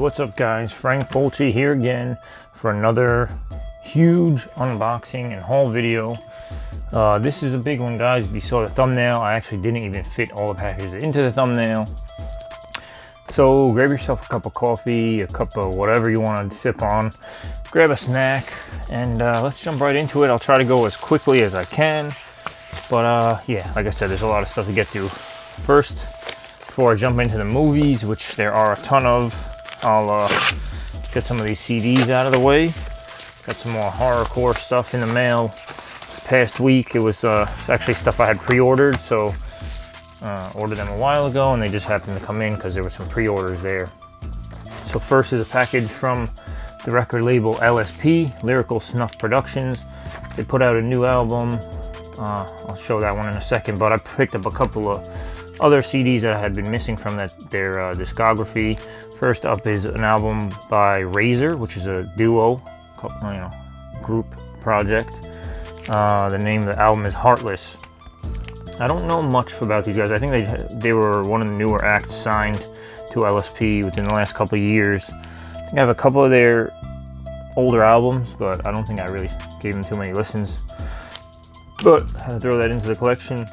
What's up guys, Frank Fulci here again for another huge unboxing and haul video. This is a big one guys. If you saw the thumbnail, I actually didn't even fit all the packages into the thumbnail. So grab yourself a cup of coffee, a cup of whatever you want to sip on, grab a snack, and let's jump right into it. I'll try to go as quickly as I can, but yeah, like I said, there's a lot of stuff to get to. First, before I jump into the movies, which there are a ton of, I'll get some of these CDs out of the way. Got some more horrorcore stuff in the mail this past week. It was actually stuff I had pre-ordered, so ordered them a while ago, and they just happened to come in because there were some pre-orders there. So first is a package from the record label LSP, Lyrical Snuff Productions. They put out a new album. I'll show that one in a second, but I picked up a couple of other CDs that I had been missing from their discography. First up is an album by Razor, which is a duo, group project. The name of the album is Heartless. I don't know much about these guys. I think they were one of the newer acts signed to LSP within the last couple of years. I think I have a couple of their older albums, but I don't think I really gave them too many listens. But I had to throw that into the collection.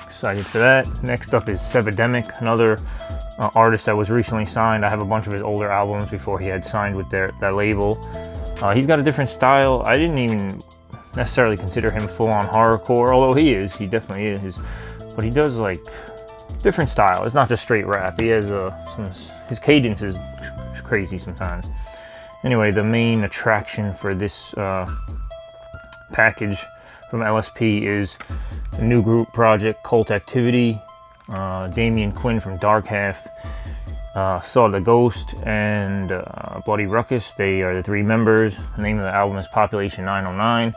Excited for that. Next up is Sevademic, another artist that was recently signed. I have a bunch of his older albums before he had signed with that label. He's got a different style. I didn't even necessarily consider him full-on horrorcore, although he definitely is. But he does like different style. It's not just straight rap. He has his cadence is crazy sometimes. Anyway, the main attraction for this package from LSP is a new group project, Cult Activity. Damian Quinn from Dark Half, Saw the Ghost, and Bloody Ruckus. They are the three members. The name of the album is Population 909.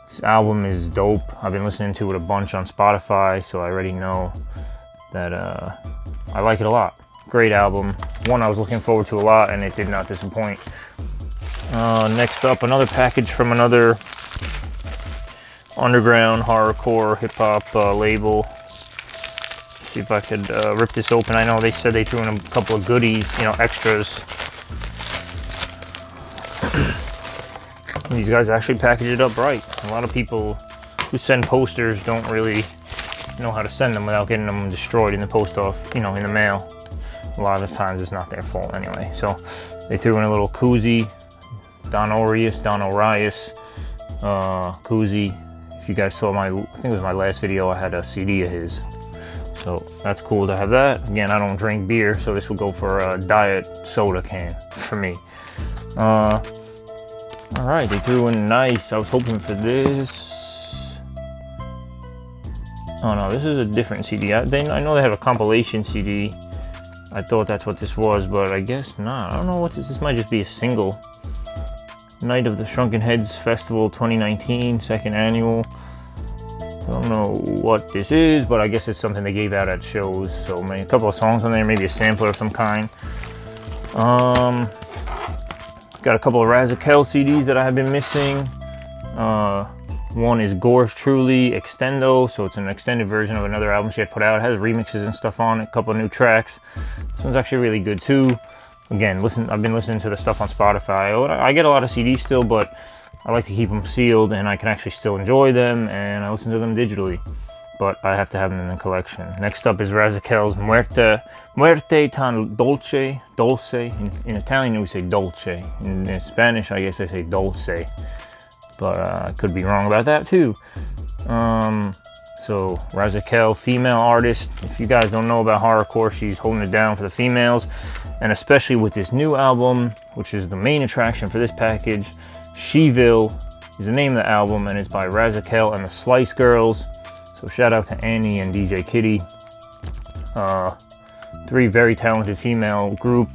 This album is dope. I've been listening to it a bunch on Spotify, so I already know that I like it a lot. Great album. One I was looking forward to a lot, and it did not disappoint. Next up, another package from another underground horrorcore hip-hop label. See if I could rip this open. I know they said they threw in a couple of goodies, extras. These guys actually package it up right. A lot of people who send posters don't really know how to send them without getting them destroyed in the post office, in the mail. A lot of the times it's not their fault anyway. So they threw in a little koozie, Don Orius koozie. If you guys saw I think it was my last video, I had a CD of his. So that's cool to have that. Again, I don't drink beer, so this will go for a diet soda can for me. All right, they threw in nice. I was hoping for this. Oh no, this is a different CD. I know they have a compilation CD. I thought that's what this was, but I guess not. I don't know what this might just be a single. Night of the Shrunken Heads Festival 2019, second annual. I don't know what this is, but I guess it's something they gave out at shows. So maybe a couple of songs on there, maybe a sampler of some kind. Got a couple of Razakel CDs that I have been missing. One is Gore's Truly Extendo, so it's an extended version of another album she had put out. It has remixes and stuff on it, a couple of new tracks. This one's actually really good too. Again, I've been listening to the stuff on Spotify. I get a lot of CDs still, but I like to keep them sealed, and I can actually still enjoy them, and I listen to them digitally. But I have to have them in the collection. Next up is Razakel's Muerte tan Dulce. In Italian we say dolce. In Spanish I guess I say dulce. But I could be wrong about that too. So Razakel, female artist. If you guys don't know about horrorcore, she's holding it down for the females. And especially with this new album, which is the main attraction for this package. Sheville is the name of the album, and it's by Razakel and the Slice Girls. So shout out to Annie and DJ Kitty. Three very talented female group.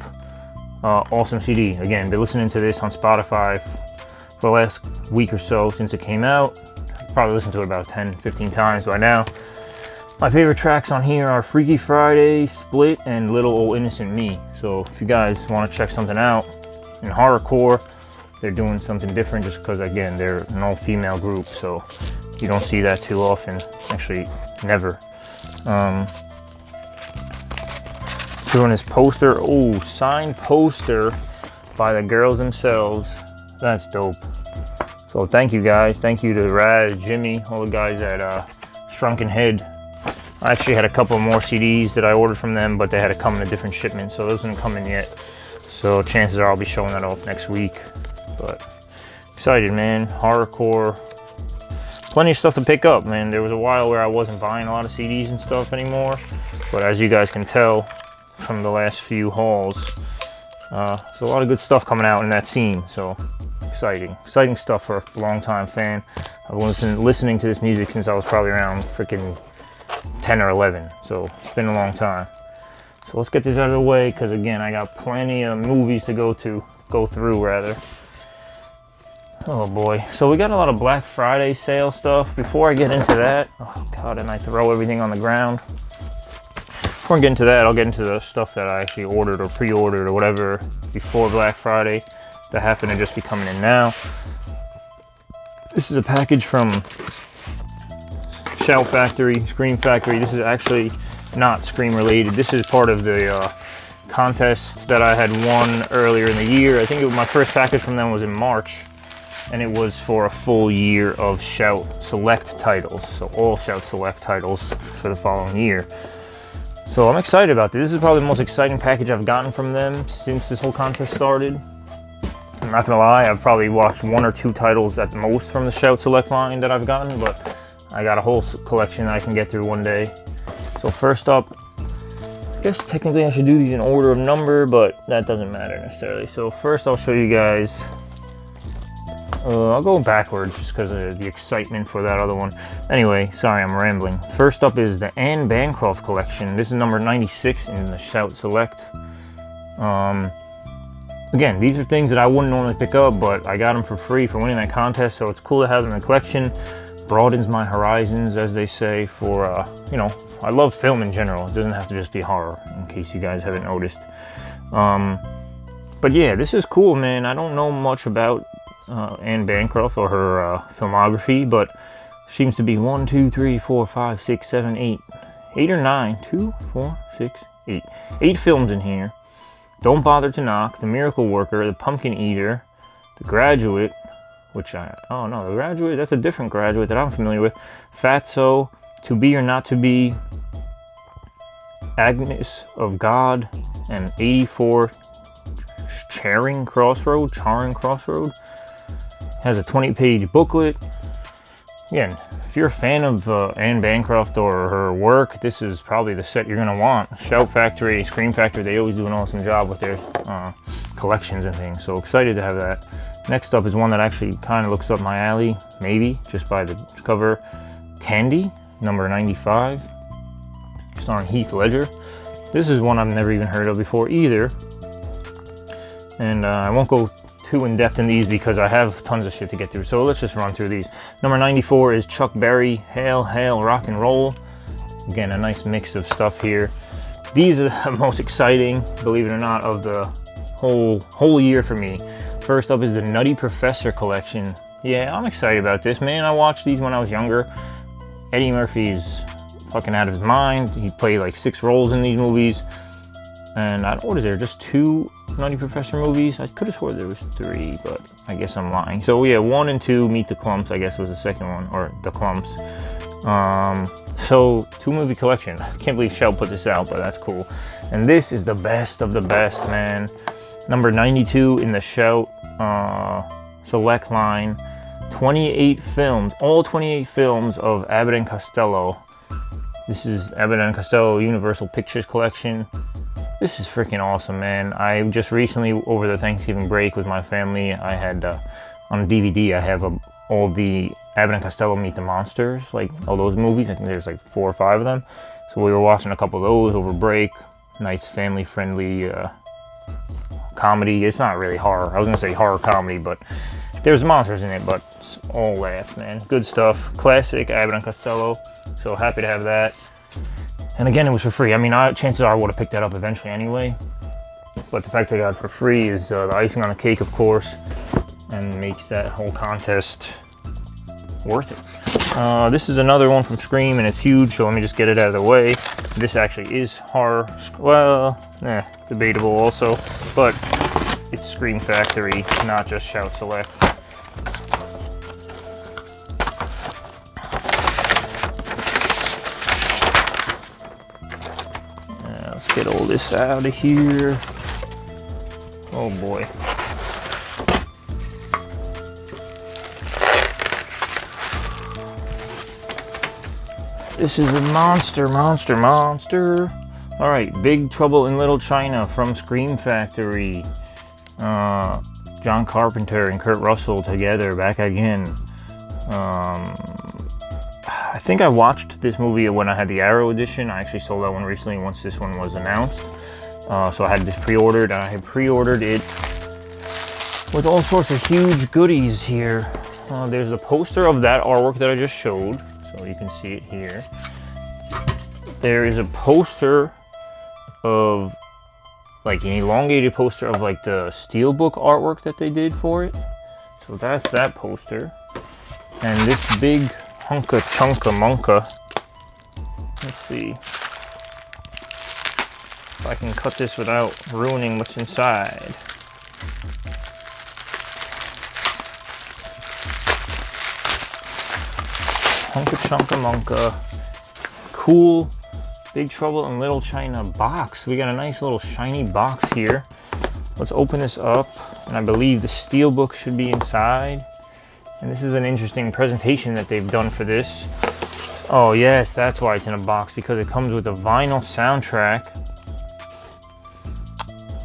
Awesome CD. Again, been listening to this on Spotify for the last week or so since it came out. Probably listened to it about 10-15 times by now. My favorite tracks on here are Freaky Friday, Split, and Little Old Innocent Me. So if you guys want to check something out in horrorcore, they're doing something different just because, again, they're an all-female group, so you don't see that too often. Actually, never. doing his poster. Oh, signed poster by the girls themselves. That's dope. So thank you guys. Thank you to Raz, Jimmy, all the guys at Shrunken Head. I actually had a couple more CDs that I ordered from them, but they had to come in a different shipment, so those didn't come in yet. So chances are I'll be showing that off next week. But excited, man. Horrorcore. Plenty of stuff to pick up, man. There was a while where I wasn't buying a lot of CDs and stuff anymore, but as you guys can tell from the last few hauls, there's a lot of good stuff coming out in that scene. So exciting stuff for a long-time fan. I've been listening to this music since I was probably around freaking 10 or 11, so it's been a long time. So let's get this out of the way, because again, I got plenty of movies to go through rather. Oh boy. So we got a lot of Black Friday sale stuff. Before I get into that, oh god, and I throw everything on the ground. Before I get into that, I'll get into the stuff that I actually ordered or pre-ordered or whatever before Black Friday that happen to just be coming in now. This is a package from Shout Factory, Scream Factory. This is actually not Scream related. This is part of the contest that I had won earlier in the year. I think my first package from them was in March, and it was for a full year of Shout Select titles. So all Shout Select titles for the following year. So I'm excited about this. This is probably the most exciting package I've gotten from them since this whole contest started. I'm not gonna lie, I've probably watched 1 or 2 titles at the most from the Shout Select line that I've gotten, but I got a whole collection I can get through one day. So first up, I guess technically I should do these in order of number, but that doesn't matter necessarily. So first I'll show you guys, I'll go backwards just because of the excitement for that other one. Anyway, sorry, I'm rambling. First up is the Anne Bancroft collection. This is number 96 in the Shout Select. Again, these are things that I wouldn't normally pick up, but I got them for free for winning that contest, so it's cool to have them in the collection. Broadens my horizons, as they say, for, you know, I love film in general. It doesn't have to just be horror, in case you guys haven't noticed. But yeah, this is cool, man. I don't know much about Anne Bancroft or her filmography, but seems to be 1, 2, 3, 4, 5, 6, 7, 8. 8 or 9. 2, 4, 6, 8. 8 films in here. Don't Bother to Knock, The Miracle Worker, The Pumpkin Eater, The Graduate, which oh no, The Graduate, that's a different Graduate that I'm familiar with. Fatso, To Be or Not to Be, Agnes of God, and 84 Charing Crossroad. Has a 20-page booklet. Again, if you're a fan of Anne Bancroft or her work, this is probably the set you're gonna want. Shout Factory, Scream Factory, they always do an awesome job with their collections and things, so excited to have that. Next up is one that actually kind of looks up my alley, maybe, just by the cover. Candy, number 95, starring Heath Ledger. This is one I've never even heard of before either. And I won't go too in-depth in these because I have tons of shit to get through, so let's just run through these. Number 94 is Chuck Berry, Hail, Hail, Rock and Roll. Again, a nice mix of stuff here. These are the most exciting, believe it or not, of the whole year for me. First up is the Nutty Professor collection. Yeah, I'm excited about this, man. I watched these when I was younger. Eddie Murphy's fucking out of his mind. He played like 6 roles in these movies. And what is there, just 2 Nutty Professor movies? I could have swore there was 3, but I guess I'm lying. So yeah, 1 and 2, Meet the Clumps, I guess was the second one, or The Clumps. So 2 movie collection. I can't believe Shout put this out, but that's cool. And this is the best of the best, man. Number 92 in the Shout Select line. 28 films, all 28 films of Abbott and Costello. This is Abbott and Costello Universal Pictures collection. This is freaking awesome, man. I just recently, over the Thanksgiving break with my family, I had, on DVD, I have all the Abbott and Costello Meet the Monsters, like all those movies. I think there's like 4 or 5 of them. So we were watching a couple of those over break. Nice family-friendly comedy. It's not really horror. I was gonna say horror comedy, but there's monsters in it, but it's all laughs, man. Good stuff. Classic Abbott and Costello. So happy to have that. And again, it was for free. I mean, chances are I would have picked that up eventually anyway. But the fact that I got it for free is the icing on the cake, of course, and makes that whole contest worth it. This is another one from Scream, and it's huge, so let me just get it out of the way. This actually is horror, well, debatable also, but it's Scream Factory, not just Shout Select. Let's get all this out of here. Oh boy. This is a monster. All right, Big Trouble in Little China from Scream Factory. John Carpenter and Kurt Russell together, back again. I think I watched this movie when I had the Arrow edition. I actually sold that one recently once this one was announced. So I had this pre-ordered, and I had pre-ordered it with all sorts of huge goodies here. There's a poster of that artwork that I just showed, so you can see it here. There is a poster of, like, an elongated poster of, like, the steelbook artwork that they did for it. So that's that poster. And this big hunka chunka monka. Let's see if I can cut this without ruining what's inside. Hunka chunka monka. Cool Big Trouble in Little China box. We got a nice little shiny box here. Let's open this up, and I believe the steelbook should be inside. And this is an interesting presentation that they've done for this. Oh yes, that's why it's in a box, because it comes with a vinyl soundtrack.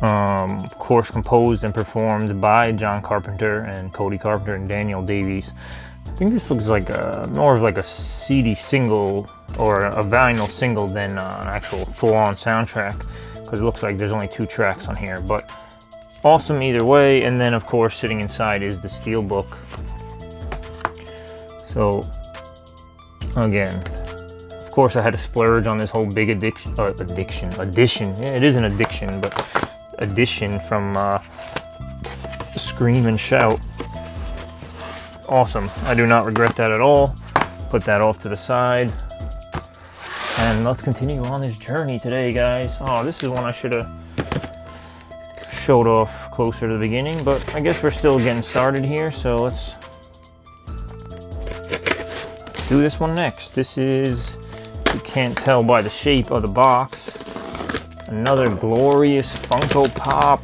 Of course, composed and performed by John Carpenter and Cody Carpenter and Daniel Davies. I think this looks like more of like a CD single or a vinyl single than an actual full-on soundtrack, because it looks like there's only 2 tracks on here. But awesome either way. And then of course sitting inside is the steelbook. So again, of course I had to splurge on this whole big edition. Yeah, it is an addiction, but edition from Scream and Shout. Awesome. I do not regret that at all. Put that off to the side. And let's continue on this journey today, guys. Oh, this is one I should have showed off closer to the beginning, but I guess we're still getting started here, so let's do this one next. This is, you can't tell by the shape of the box, another glorious Funko Pop.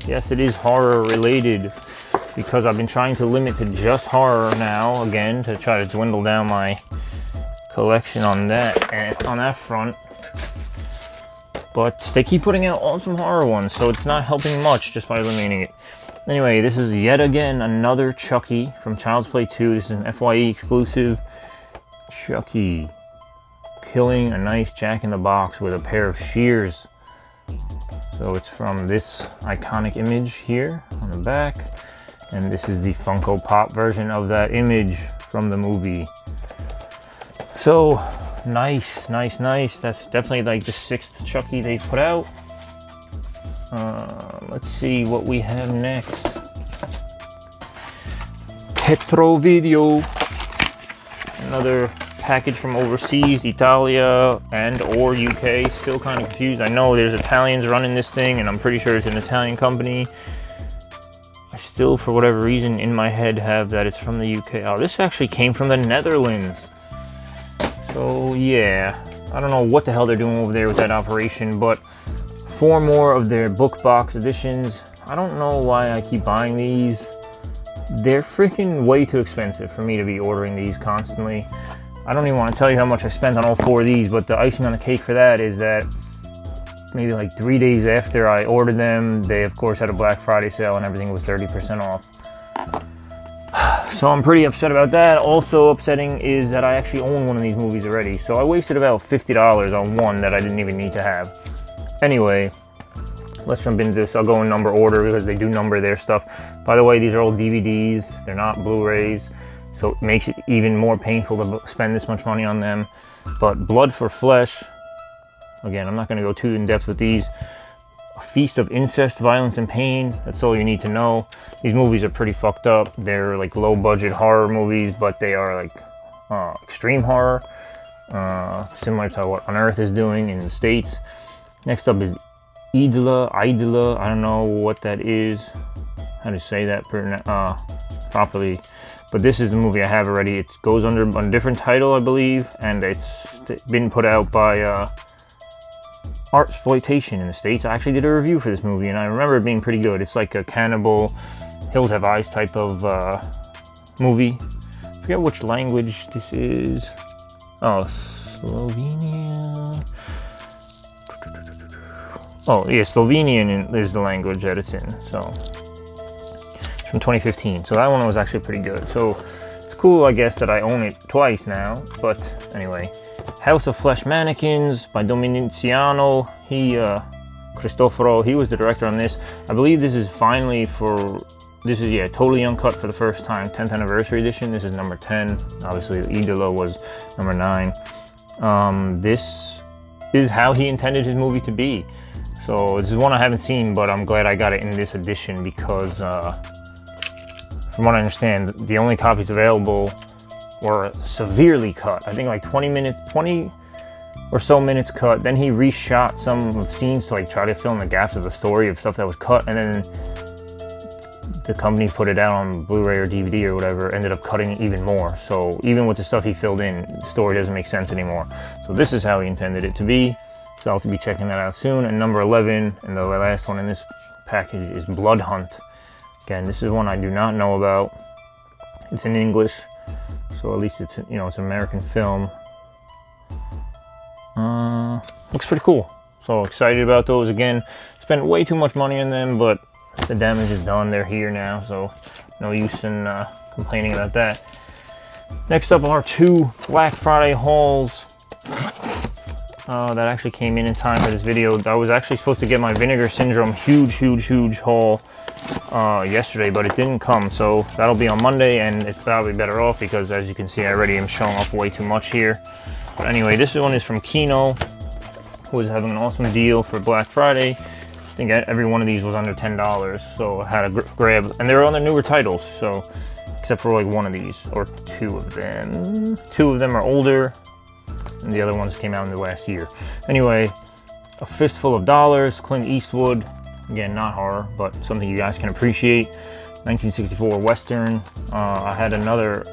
Yes, it is horror related, because I've been trying to limit to just horror now, again, to try to dwindle down my collection on that and on that front. But they keep putting out awesome horror ones, so it's not helping much just by eliminating it. Anyway, this is yet again another Chucky from Child's Play 2. This is an FYE exclusive. Chucky killing a nice Jack-in-the-Box with a pair of shears. So it's from this iconic image here on the back, and this is the Funko Pop version of that image from the movie. So nice. That's definitely like the 6th Chucky they've put out. Let's see what we have next. Petro Video. Another package from overseas, Italia and or UK. Still kind of confused. I know there's Italians running this thing, and I'm pretty sure it's an Italian company. I still, for whatever reason, in my head have that it's from the UK. Oh, this actually came from the Netherlands. So yeah, I don't know what the hell they're doing over there with that operation, but 4 more of their book box editions. I don't know why I keep buying these. They're freaking way too expensive for me to be ordering these constantly. I don't even want to tell you how much I spent on all 4 of these, but the icing on the cake for that is that maybe like 3 days after I ordered them, they of course had a Black Friday sale and everything was 30% off. So I'm pretty upset about that. Also upsetting is that I actually own one of these movies already, so I wasted about $50 on one that I didn't even need to have. Anyway, let's jump into this. I'll go in number order because they do number their stuff. By the way, these are all DVDs. They're not Blu-rays, so it makes it even more painful to spend this much money on them. But Blood for Flesh, again, I'm not going to go too in depth with these. A Feast of Incest, Violence, and Pain. That's all you need to know. These movies are pretty fucked up. They're like low-budget horror movies, but they are like extreme horror, similar to what Unearth is doing in the States. Next up is Idola, I don't know what that is, how to say that properly, but this is the movie I have already. It goes under a different title, I believe, and it's been put out by Artsploitation in the States. I actually did a review for this movie, and I remember it being pretty good. It's like a cannibal, Hills Have Eyes type of movie. I forget which language this is. Oh, Slovenia. Oh, yeah, Slovenian is the language that it's in. So, it's from 2015. So that one was actually pretty good. So, it's cool, I guess, that I own it twice now. But anyway, House of Flesh Mannequins by Dominiziano. Cristoforo, he was the director on this. I believe this is finally this is, yeah, totally uncut for the first time, 10th anniversary edition. This is number 10. Obviously, Idola was number 9. This is how he intended his movie to be. So this is one I haven't seen, but I'm glad I got it in this edition because, from what I understand, the only copies available were severely cut. I think like 20 or so minutes cut. Then he reshot some scenes to like try to fill in the gaps of the story of stuff that was cut, and then the company put it out on Blu-ray or DVD or whatever, ended up cutting it even more. So even with the stuff he filled in, the story doesn't make sense anymore. So this is how he intended it to be. So I'll be checking that out soon. And number 11, and the last one in this package, is Blood Hunt. Again, this is one I do not know about. It's in English, so at least it's, you know, it's an American film. Looks pretty cool. So excited about those. Again, spent way too much money on them, but the damage is done. They're here now, so no use in complaining about that. Next up are 2 Black Friday hauls that actually came in time for this video. I was actually supposed to get my Vinegar Syndrome huge haul yesterday, but it didn't come, so that'll be on Monday, and it's probably better off because, as you can see, I already am showing off way too much here. But anyway, this one is from Kino, who is having an awesome deal for Black Friday. I think every one of these was under $10, so I had to grab, and they're on the newer titles, so except for like one of these, or 2 of them. 2 of them are older, and the other ones came out in the last year. Anyway, A Fistful of Dollars, Clint Eastwood. Again, not horror, but something you guys can appreciate. 1964 Western. I had another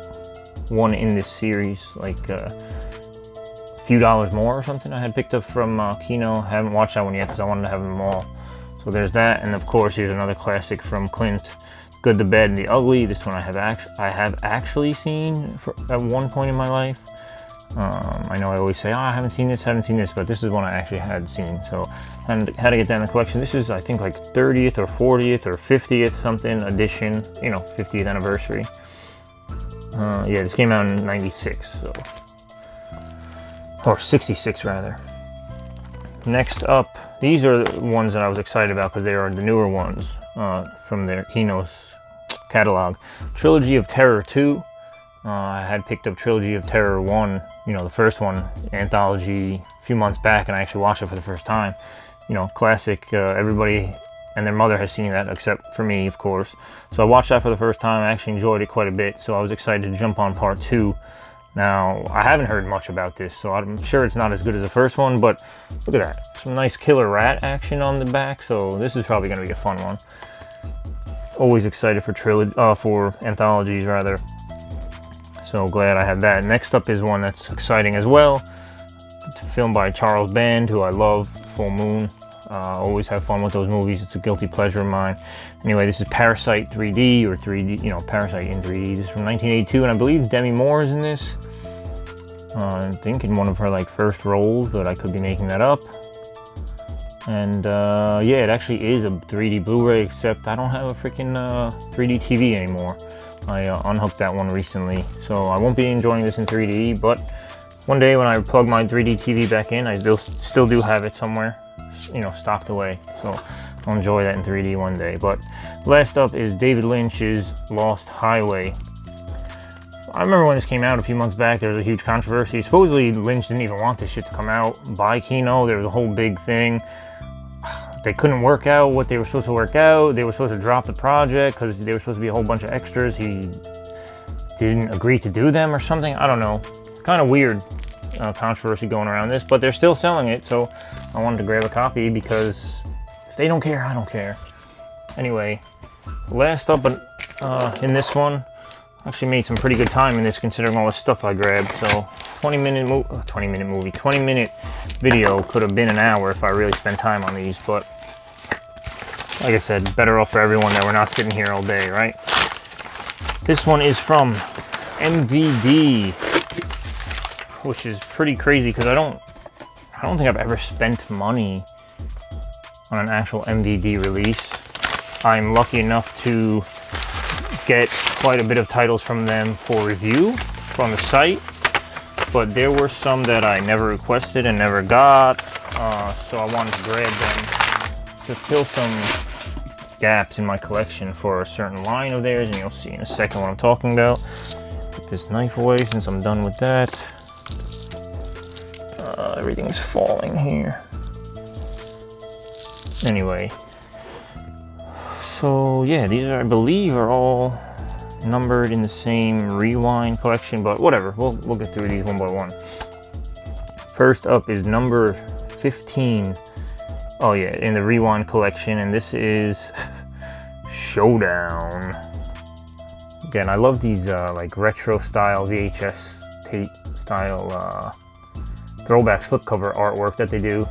one in this series, like a few dollars more or something I had picked up from Kino. I haven't watched that one yet because I wanted to have them all. So there's that, and of course here's another classic from Clint, Good, the Bad, and the Ugly. This one I have actually seen at one point in my life. I know I always say, oh, I haven't seen this, but this is one I actually had seen, so I had to get that in the collection. This is, I think, like 30th or 40th or 50th something edition, you know, 50th anniversary. Yeah, this came out in 96, so, or 66 rather. Next up, these are the ones that I was excited about because they are the newer ones from their Kino's catalog. Trilogy of Terror 2. I had picked up Trilogy of Terror 1, you know, the first one, anthology, a few months back, and I actually watched it for the first time. You know, classic, everybody and their mother has seen that, except for me, of course. So I watched that for the first time. I actually enjoyed it quite a bit, so I was excited to jump on part 2. Now, I haven't heard much about this, so I'm sure it's not as good as the first one, but look at that. Some nice killer rat action on the back, so this is probably going to be a fun one. Always excited for anthologies, rather. So glad I had that. Next up is one that's exciting as well. It's filmed by Charles Band, who I love, Full Moon. Always have fun with those movies. It's a guilty pleasure of mine. Anyway, this is Parasite 3D, or 3D, you know, Parasite in 3D. This is from 1982, and I believe Demi Moore is in this. I think in one of her like first roles, but I could be making that up. And yeah, it actually is a 3D Blu-ray, except I don't have a freaking 3D TV anymore. I unhooked that one recently, so I won't be enjoying this in 3D, but one day when I plug my 3D TV back in, I still do have it somewhere, you know, stocked away, so I'll enjoy that in 3D one day. But last up is David Lynch's Lost Highway. I remember when this came out a few months back, there was a huge controversy. Supposedly Lynch didn't even want this shit to come out by Kino. There was a whole big thing. They couldn't work out what they were supposed to work out. They were supposed to drop the project because they were supposed to be a whole bunch of extras. He didn't agree to do them or something. I don't know. Kind of weird controversy going around this, but they're still selling it, so I wanted to grab a copy because if they don't care, I don't care. Anyway, last up in this one, actually made some pretty good time in this considering all the stuff I grabbed. So 20 minute video could have been an hour if I really spent time on these, but like I said, better off for everyone that we're not sitting here all day, right? This one is from MVD, which is pretty crazy because I don't think I've ever spent money on an actual MVD release. I'm lucky enough to get quite a bit of titles from them for review from the site, but there were some that I never requested and never got, so I wanted to grab them to fill some gaps in my collection for a certain line of theirs, and you'll see in a second what I'm talking about. Put this knife away since I'm done with that. Everything's falling here. Anyway, so yeah, these are, I believe, are all numbered in the same Rewind collection, but whatever, we'll get through these one by one. First up is number 15. Oh yeah, in the Rewind collection, and this is Showdown. Again, I love these like retro style VHS tape style throwback slipcover artwork that they do.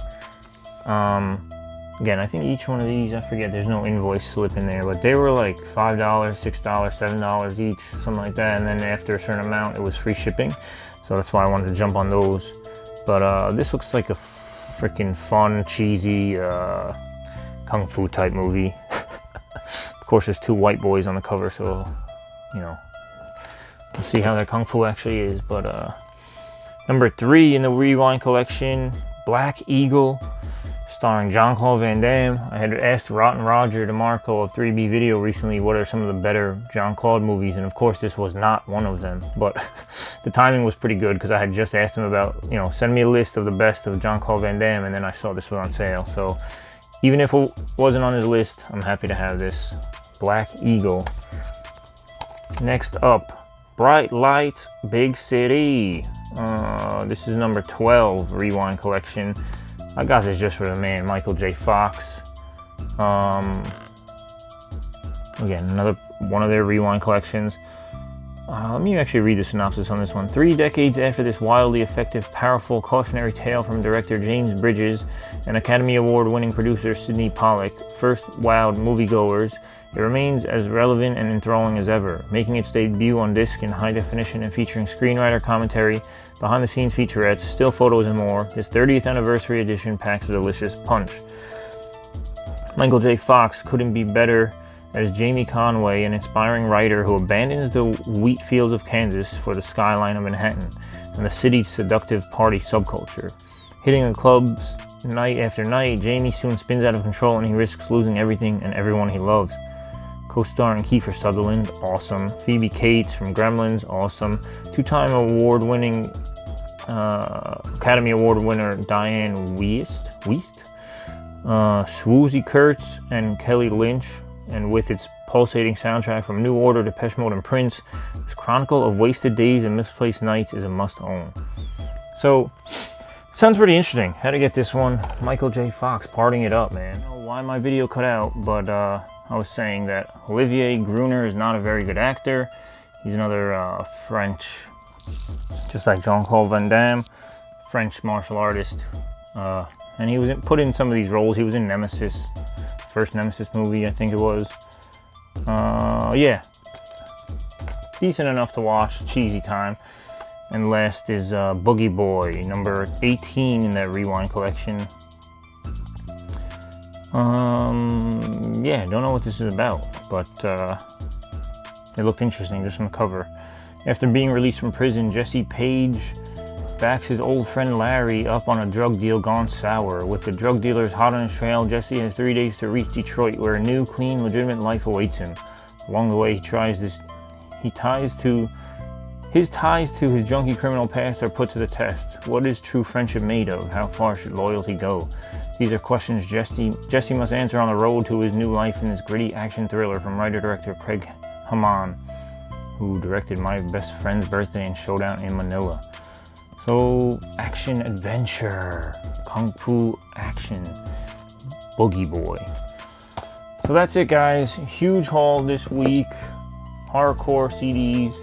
Again, I think each one of these, I forget, there's no invoice slip in there, but they were like $5, $6, $7 each, something like that, and then after a certain amount, it was free shipping, so that's why I wanted to jump on those. But this looks like a freaking fun, cheesy, kung fu type movie. Of course, there's two white boys on the cover, so, you know, let's see how their kung fu actually is. But number 3 in the Rewind collection, Black Eagle, starring Jean-Claude Van Damme. I had asked Rotten Roger DeMarco of 3B Video recently what are some of the better Jean-Claude movies, and of course this was not one of them, but the timing was pretty good because I had just asked him about, you know, send me a list of the best of Jean-Claude Van Damme, and then I saw this one on sale. So even if it wasn't on his list, I'm happy to have this. Black Eagle. Next up, Bright Lights, Big City. This is number 12 Rewind collection. I got this just for the man, Michael J. Fox. Again, another one of their Rewind collections. Let me actually read the synopsis on this one. 3 decades after this wildly effective, powerful, cautionary tale from director James Bridges and Academy Award-winning producer Sidney Pollack first wowed moviegoers, it remains as relevant and enthralling as ever, making its debut on disc in high definition and featuring screenwriter commentary, behind-the-scenes featurettes, still photos, and more. This 30th anniversary edition packs a delicious punch. Michael J. Fox couldn't be better as Jamie Conway, an inspiring writer who abandons the wheat fields of Kansas for the skyline of Manhattan and the city's seductive party subculture. Hitting the clubs night after night, Jamie soon spins out of control and he risks losing everything and everyone he loves. Co-starring Kiefer Sutherland, awesome. Phoebe Cates from Gremlins, awesome. Two-time award-winning Academy Award winner Diane Wiest, Swoozie Kurtz and Kelly Lynch, and with its pulsating soundtrack from New Order, Depeche Mode, and Prince, this chronicle of wasted days and misplaced nights is a must-own. So, sounds pretty interesting. How to get this one? Michael J. Fox partying it up, man. I don't know why my video cut out, but I was saying that Olivier Gruner is not a very good actor. He's another French, just like Jean-Claude Van Damme, French martial artist. And he was put in some of these roles. He was in Nemesis, first Nemesis movie, I think it was. Yeah, decent enough to watch, cheesy time. And last is Boogie Boy, number 18 in that Rewind collection. Yeah, don't know what this is about, but it looked interesting just from the cover. After being released from prison, Jesse Page backs his old friend Larry up on a drug deal gone sour. With the drug dealers hot on his trail, Jesse has 3 days to reach Detroit, where a new, clean, legitimate life awaits him. Along the way, his ties to his junkie criminal past are put to the test. What is true friendship made of? How far should loyalty go? These are questions Jesse must answer on the road to his new life in this gritty action thriller from writer-director Craig Hamann. who directed My Best Friend's Birthday and Showdown in Manila. So, action adventure, kung fu action, Boogie Boy. So that's it, guys. Huge haul this week. Horrorcore CDs,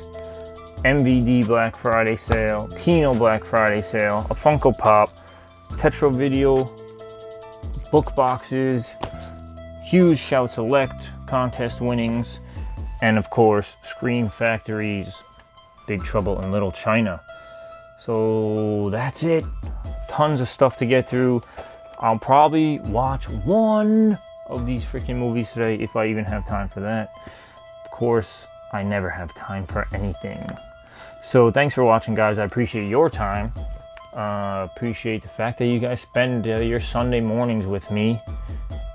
MVD Black Friday sale, Kino Black Friday sale, a Funko Pop, Tetro Video, book boxes, huge Shout Select contest winnings, and of course Scream Factory's Big Trouble in Little China. So that's it. Tons of stuff to get through. I'll probably watch one of these freaking movies today if I even have time for that. Of course, I never have time for anything. So thanks for watching, guys. I appreciate your time. Appreciate the fact that you guys spend your Sunday mornings with me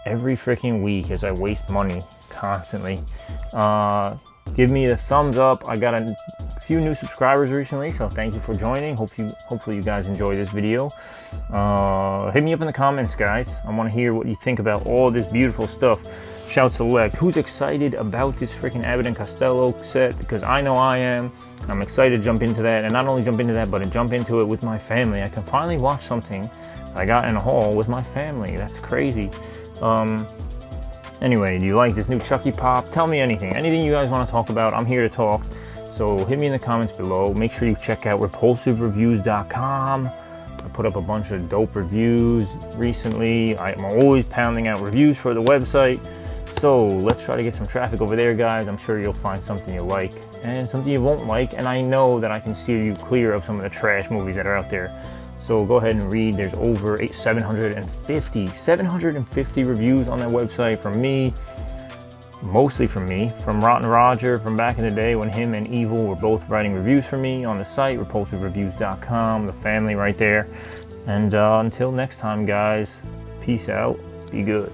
every freaking week as I waste money constantly. Give me a thumbs up. I got a few new subscribers recently, so thank you for joining. Hopefully you guys enjoy this video. Hit me up in the comments, guys. I want to hear what you think about all this beautiful stuff. Shout Select. Who's excited about this freaking Abbott and Costello set? Because I know I am. I'm excited to jump into that, and not only jump into that, but to jump into it with my family. I can finally watch something I got in a haul with my family. That's crazy. Anyway, do you like this new Chucky Pop? Tell me anything. Anything you guys want to talk about, I'm here to talk. So hit me in the comments below. Make sure you check out repulsivereviews.com. I put up a bunch of dope reviews recently. I'm always pounding out reviews for the website. So let's try to get some traffic over there, guys. I'm sure you'll find something you like and something you won't like. And I know that I can steer you clear of some of the trash movies that are out there. So go ahead and read. There's over 750 reviews on that website from me. Mostly from me, from Rotten Roger from back in the day when him and Evil were both writing reviews for me on the site, repulsivereviews.com, the family right there. And until next time, guys, peace out, be good.